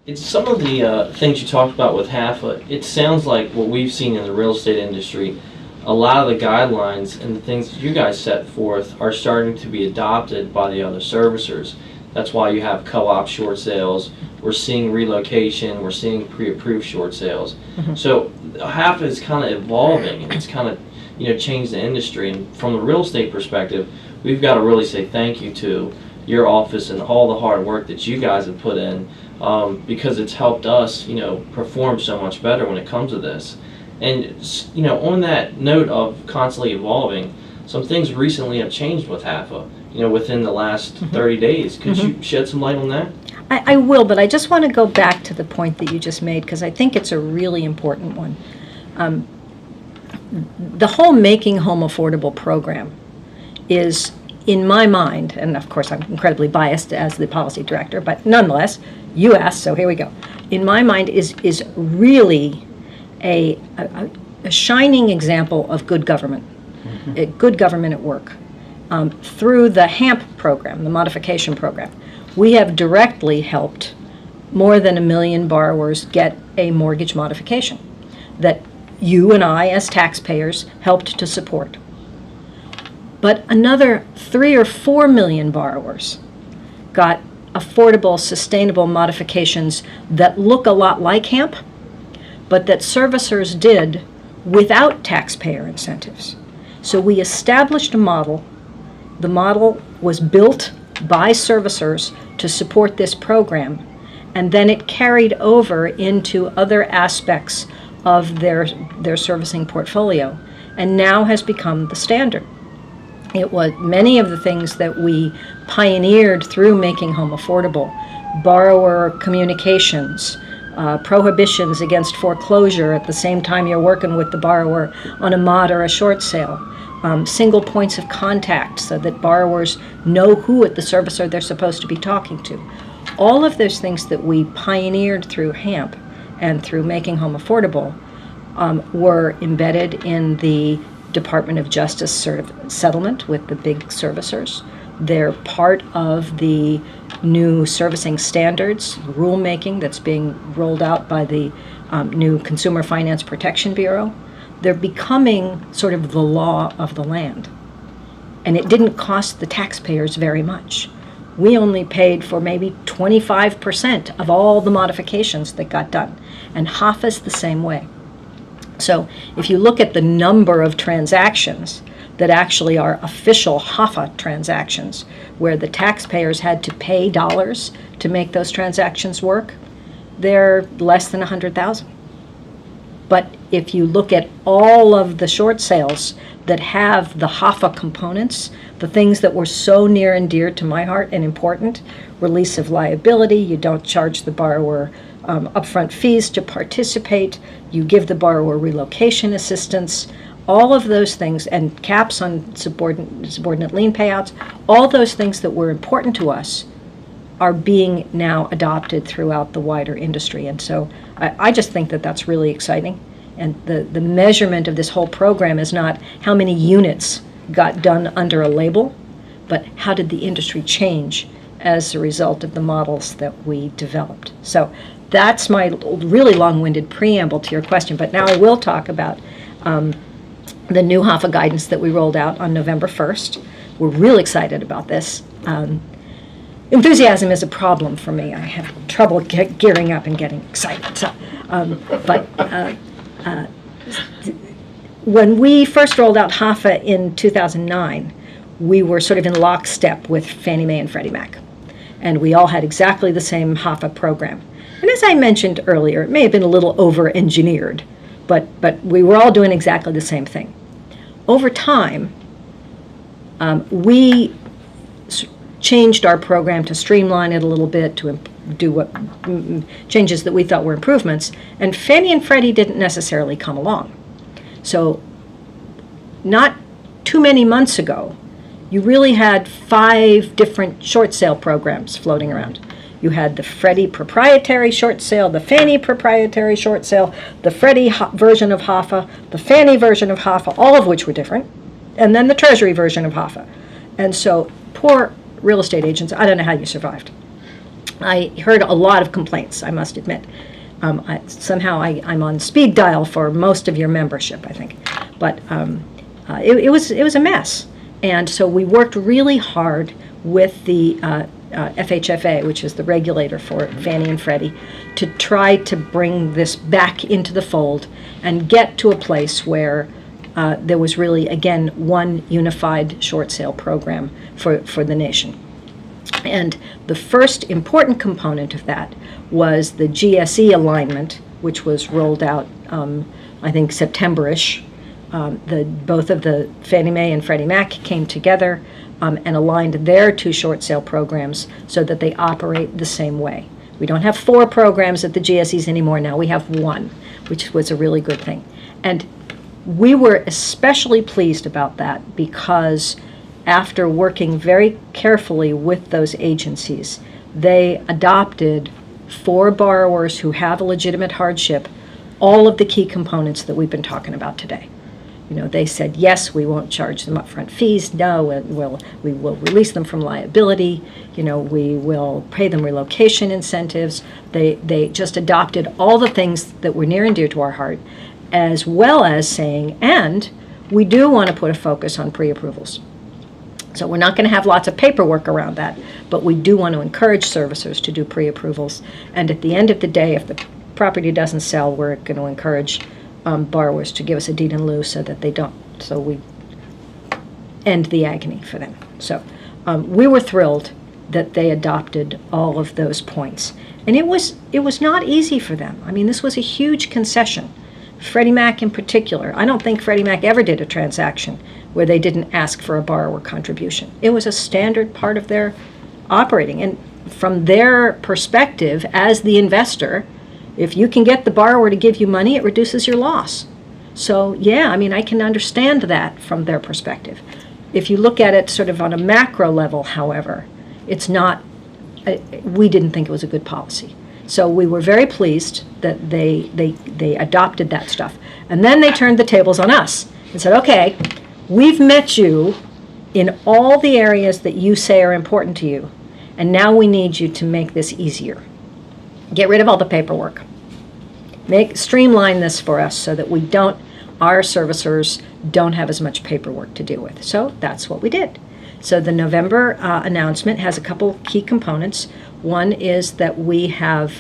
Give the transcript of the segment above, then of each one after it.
It's some of the things you talked about with HAFA. It sounds like what we've seen in the real estate industry. A lot of the guidelines and the things that you guys set forth are starting to be adopted by the other servicers. That's why you have co-op short sales. We're seeing relocation. We're seeing pre-approved short sales. So HAFA is kind of evolving, and it's kind of changed the industry. And from the real estate perspective, we've got to really say thank you to your office and all the hard work that you guys have put in, because it's helped us, perform so much better when it comes to this. And on that note of constantly evolving, some things recently have changed with HAFA. Within the last 30 days. Could you shed some light on that? I will, but I just want to go back to the point that you just made, because I think it's a really important one. The whole Making Home Affordable program is, in my mind, and of course I'm incredibly biased as the policy director, but nonetheless, you asked, so here we go. In my mind is really a shining example of good government, good government at work. Through the HAMP program, the modification program, we have directly helped more than 1 million borrowers get a mortgage modification that you and I, as taxpayers, helped to support. But another 3 or 4 million borrowers got affordable, sustainable modifications that look a lot like HAMP, but that servicers did without taxpayer incentives. So we established a model. The model was built by servicers to support this program, and then it carried over into other aspects of their servicing portfolio, and now has become the standard. It was many of the things that we pioneered through Making Home Affordable: borrower communications, prohibitions against foreclosure at the same time you're working with the borrower on a mod or a short sale, single points of contact so that borrowers know who at the servicer they're supposed to be talking to. All of those things that we pioneered through HAMP and through Making Home Affordable were embedded in the Department of Justice sort of settlement with the big servicers. They're part of the new servicing standards rulemaking that's being rolled out by the new Consumer Finance Protection Bureau. They're becoming sort of the law of the land. And it didn't cost the taxpayers very much. We only paid for maybe 25% of all the modifications that got done. And HAFA's the same way. So if you look at the number of transactions that actually are official HAFA transactions, where the taxpayers had to pay dollars to make those transactions work, they're less than 100,000. But if you look at all of the short sales that have the HAFA components, the things that were so near and dear to my heart and important: release of liability, you don't charge the borrower upfront fees to participate, you give the borrower relocation assistance, all of those things, and caps on subordinate lien payouts, all those things that were important to us are being now adopted throughout the wider industry. And so I just think that that's really exciting. And the measurement of this whole program is not how many units got done under a label, but how did the industry change as a result of the models that we developed. So that's my really long-winded preamble to your question. But now I will talk about the new HAFA guidance that we rolled out on November 1st. We're real excited about this. Enthusiasm is a problem for me. I have trouble gearing up and getting excited. So, when we first rolled out HAFA in 2009, we were sort of in lockstep with Fannie Mae and Freddie Mac. And we all had exactly the same HAFA program. And as I mentioned earlier, it may have been a little over-engineered, but we were all doing exactly the same thing. Over time, we changed our program to streamline it a little bit, to do what changes that we thought were improvements, and Fannie and Freddie didn't necessarily come along. So not too many months ago, you really had 5 different short sale programs floating around. You had the Freddie proprietary short sale, the Fannie proprietary short sale, the Freddie version of HAFA, the Fannie version of HAFA, all of which were different, and then the Treasury version of HAFA. And so poor real estate agents, I don't know how you survived. I heard a lot of complaints, I must admit. I'm on speed dial for most of your membership, I think. But it was a mess. And so we worked really hard with the FHFA, which is the regulator for Fannie and Freddie, to try to bring this back into the fold and get to a place where there was really, again, one unified short sale program for the nation. And the first important component of that was the GSE alignment, which was rolled out, I think, September-ish. Both of the Fannie Mae and Freddie Mac came together and aligned their two short sale programs so that they operate the same way. We don't have 4 programs at the GSEs anymore now. We have 1, which was a really good thing. And we were especially pleased about that because after working very carefully with those agencies, they adopted for borrowers who have a legitimate hardship all of the key components that we've been talking about today. They said, yes, we won't charge them upfront fees. No, we will release them from liability. We will pay them relocation incentives. They just adopted all the things that were near and dear to our heart, as well as saying, and we do want to put a focus on pre-approvals. So we're not going to have lots of paperwork around that, but we do want to encourage servicers to do pre-approvals. And at the end of the day, if the property doesn't sell, we're going to encourage borrowers to give us a deed in lieu so that they don't. So we end the agony for them. So we were thrilled that they adopted all of those points. And it was not easy for them. I mean, this was a huge concession. Freddie Mac in particular. I don't think Freddie Mac ever did a transaction where they didn't ask for a borrower contribution. It was a standard part of their operating. And from their perspective as the investor, if you can get the borrower to give you money, it reduces your loss. So yeah, I mean, I can understand that from their perspective. If you look at it sort of on a macro level, however, it's not, we didn't think it was a good policy. So we were very pleased that they adopted that stuff. And then they turned the tables on us and said, okay, we've met you in all the areas that you say are important to you, and now we need you to make this easier. Get rid of all the paperwork. Streamline this for us so that our servicers don't have as much paperwork to deal with. So that's what we did. So the November announcement has a couple key components. One is that we have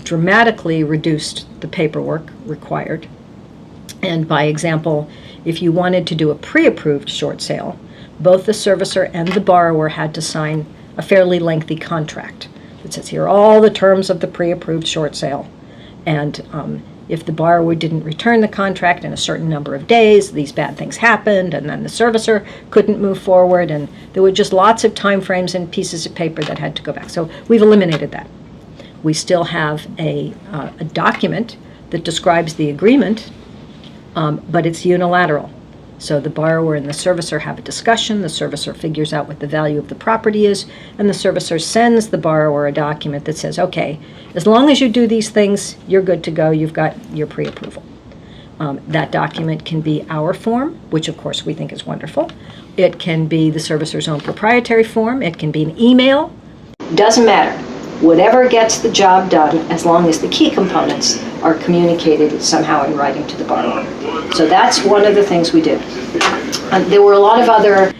dramatically reduced the paperwork required. And by example, if you wanted to do a pre-approved short sale, both the servicer and the borrower had to sign a fairly lengthy contract. It says here all the terms of the pre-approved short sale. And if the borrower didn't return the contract in a certain number of days, these bad things happened, and then the servicer couldn't move forward, and there were just lots of time frames and pieces of paper that had to go back. So we've eliminated that. We still have a document that describes the agreement, but it's unilateral. So the borrower and the servicer have a discussion, the servicer figures out what the value of the property is, and the servicer sends the borrower a document that says, okay, as long as you do these things, you're good to go, you've got your pre-approval. That document can be our form, which of course we think is wonderful. It can be the servicer's own proprietary form, it can be an email. Doesn't matter. Whatever gets the job done, as long as the key components are communicated somehow in writing to the borrower. So that's one of the things we did. There were a lot of other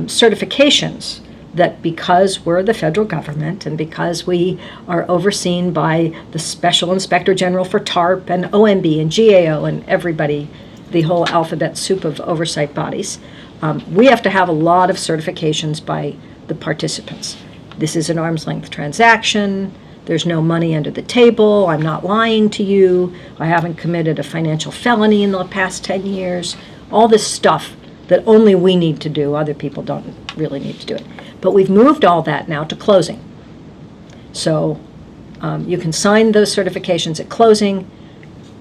certifications that, because we're the federal government and because we are overseen by the Special Inspector General for TARP and OMB and GAO and everybody, the whole alphabet soup of oversight bodies, we have to have a lot of certifications by the participants. This is an arm's length transaction. There's no money under the table. I'm not lying to you. I haven't committed a financial felony in the past 10 years. All this stuff that only we need to do. Other people don't really need to do it. But we've moved all that now to closing. So you can sign those certifications at closing.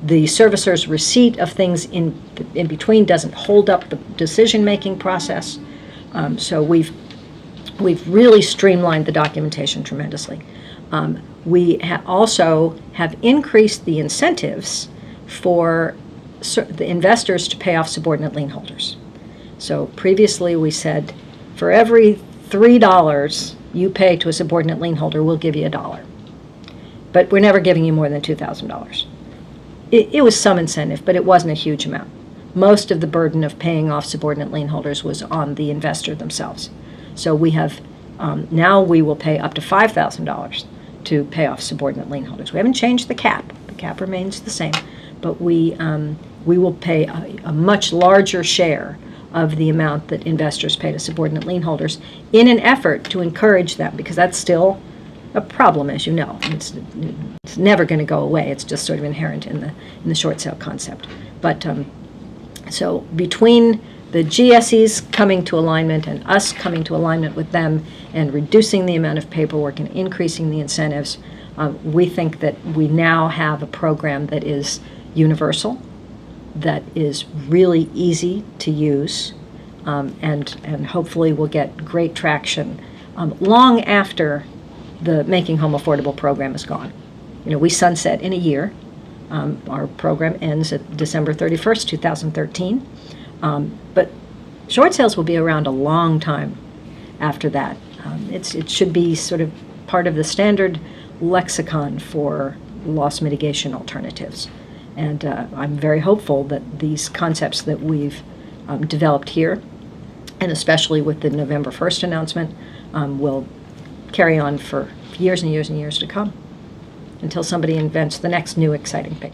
The servicer's receipt of things in between doesn't hold up the decision-making process. So we've really streamlined the documentation tremendously. We also have increased the incentives for the investors to pay off subordinate lien holders. So previously we said for every $3 you pay to a subordinate lien holder, we'll give you $1. But we're never giving you more than $2,000. It was some incentive, but it wasn't a huge amount. Most of the burden of paying off subordinate lien holders was on the investor themselves. So we have, now we will pay up to $5,000 to pay off subordinate lien holders. We haven't changed the cap. The cap remains the same, but we will pay a much larger share of the amount that investors pay to subordinate lien holders in an effort to encourage them, because that's still a problem, as you know. It's never going to go away. It's just sort of inherent in the short sale concept. But so between the GSEs coming to alignment and us coming to alignment with them and reducing the amount of paperwork and increasing the incentives, we think that we now have a program that is universal, that is really easy to use, and hopefully will get great traction long after the Making Home Affordable program is gone. You know, we sunset in a year. Our program ends at December 31st, 2013. But short sales will be around a long time after that. It should be sort of part of the standard lexicon for loss mitigation alternatives. And I'm very hopeful that these concepts that we've developed here, and especially with the November 1st announcement, will carry on for years and years and years to come until somebody invents the next new exciting thing.